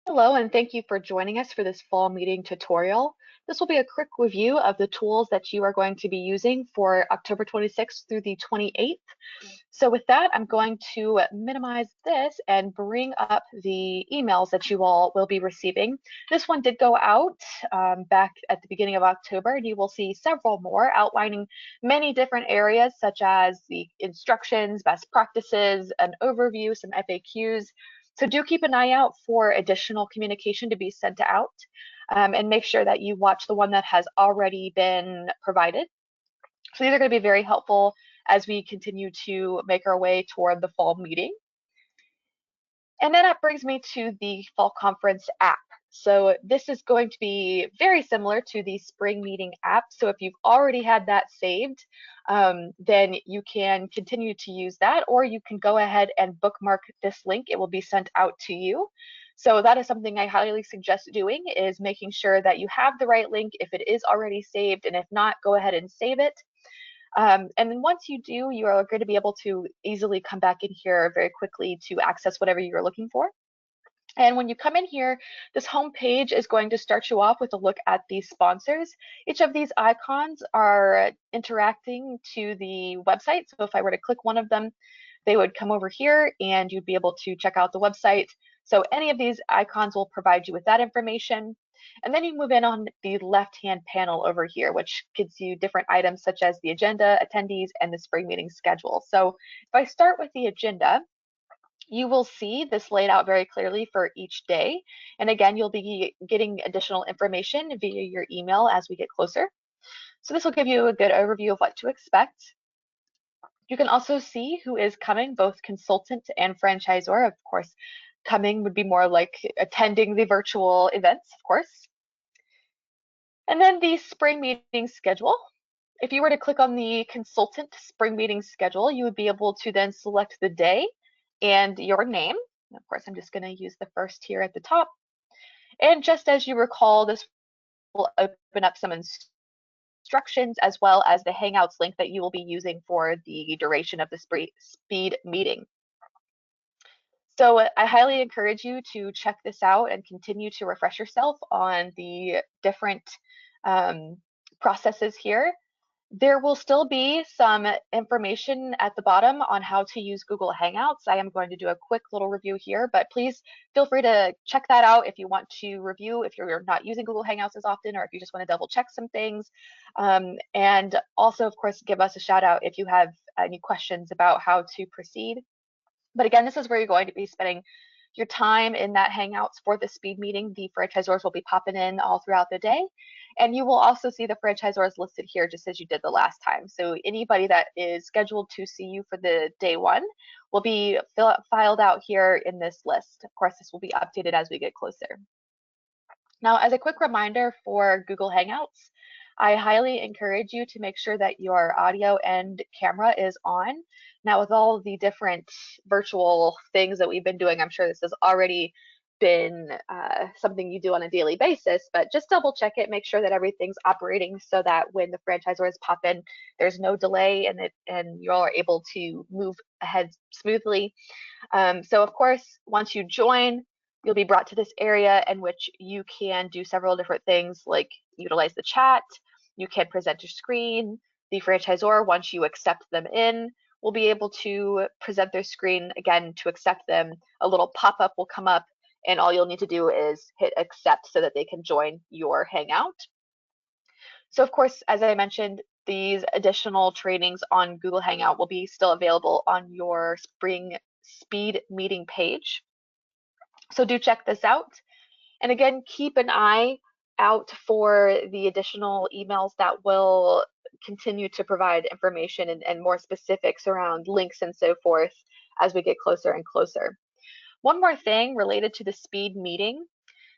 Hello, and thank you for joining us for this fall meeting tutorial. This will be a quick review of the tools that you are going to be using for October 26th through the 28th. So with that, I'm going to minimize this and bring up the emails that you all will be receiving. This one did go out back at the beginning of October, and you will see several more outlining many different areas such as the instructions, best practices, an overview, some FAQs. So do keep an eye out for additional communication to be sent out, and make sure that you watch the one that has already been provided. So these are going to be very helpful as we continue to make our way toward the fall meeting. And then that brings me to the fall conference app. So this is going to be very similar to the spring meeting app. So if you've already had that saved, then you can continue to use that, or you can go ahead and bookmark this link. It will be sent out to you. So that is something I highly suggest doing, is making sure that you have the right link if it is already saved, and if not, go ahead and save it. And then once you do, you are going to be able to easily come back in here very quickly to access whatever you're looking for. And when you come in here, this home page is going to start you off with a look at these sponsors. Each of these icons are interacting to the website. So if I were to click one of them, they would come over here and you'd be able to check out the website. So any of these icons will provide you with that information. And then you move in on the left-hand panel over here, which gives you different items such as the agenda, attendees, and the spring meeting schedule. So if I start with the agenda, you will see this laid out very clearly for each day. And again, you'll be getting additional information via your email as we get closer. So this will give you a good overview of what to expect. You can also see who is coming, both consultant and franchisor. Of course, coming would be more like attending the virtual events, of course. And then the spring meeting schedule. If you were to click on the consultant spring meeting schedule, you would be able to then select the day and your name. Of course, I'm just going to use the first here at the top. And just as you recall, this will open up some instructions as well as the Hangouts link that you will be using for the duration of the speed meeting. So I highly encourage you to check this out and continue to refresh yourself on the different processes here. There will still be some information at the bottom on how to use Google Hangouts. I am going to do a quick little review here, but please feel free to check that out if you want to review, if you're not using Google Hangouts as often, or if you just want to double check some things. And also, of course, give us a shout out if you have any questions about how to proceed. But again, this is where you're going to be spending your time in that Hangouts for the speed meeting. The franchisors will be popping in all throughout the day. And you will also see the franchisors listed here just as you did the last time. So anybody that is scheduled to see you for the day one will be filed out here in this list. Of course, this will be updated as we get closer. Now, as a quick reminder for Google Hangouts, I highly encourage you to make sure that your audio and camera is on. Now, with all the different virtual things that we've been doing, I'm sure this has already been something you do on a daily basis, but just double check it, make sure that everything's operating so that when the franchisors pop in, there's no delay and you all are able to move ahead smoothly. So of course, once you join, you'll be brought to this area in which you can do several different things like utilize the chat, you can present your screen, the franchisor, once you accept them in, will be able to present their screen again to accept them. A little pop-up will come up and all you'll need to do is hit accept so that they can join your Hangout. So of course, as I mentioned, these additional trainings on Google Hangout will be still available on your spring speed meeting page. So do check this out. And again, keep an eye out for the additional emails that will continue to provide information and more specifics around links and so forth as we get closer and closer. One more thing related to the speed meeting.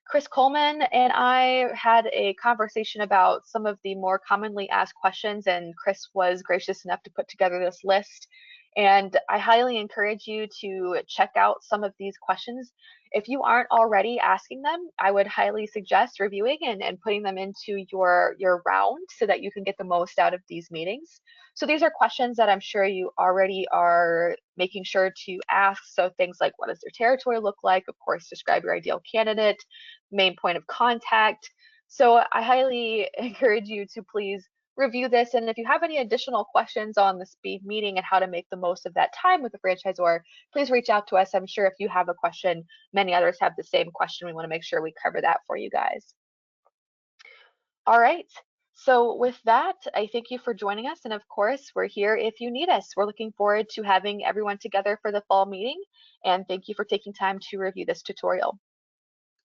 Chris Coleman and I had a conversation about some of the more commonly asked questions, and Chris was gracious enough to put together this list. And I highly encourage you to check out some of these questions. If you aren't already asking them, I would highly suggest reviewing and putting them into your round so that you can get the most out of these meetings. So these are questions that I'm sure you already are making sure to ask. So things like, what does their territory look like? Of course, describe your ideal candidate, main point of contact. So I highly encourage you to please review this. And if you have any additional questions on the speed meeting and how to make the most of that time with the franchisor, please reach out to us. I'm sure if you have a question, many others have the same question. We want to make sure we cover that for you guys. All right. So with that, I thank you for joining us. And of course, we're here if you need us. We're looking forward to having everyone together for the fall meeting. And thank you for taking time to review this tutorial.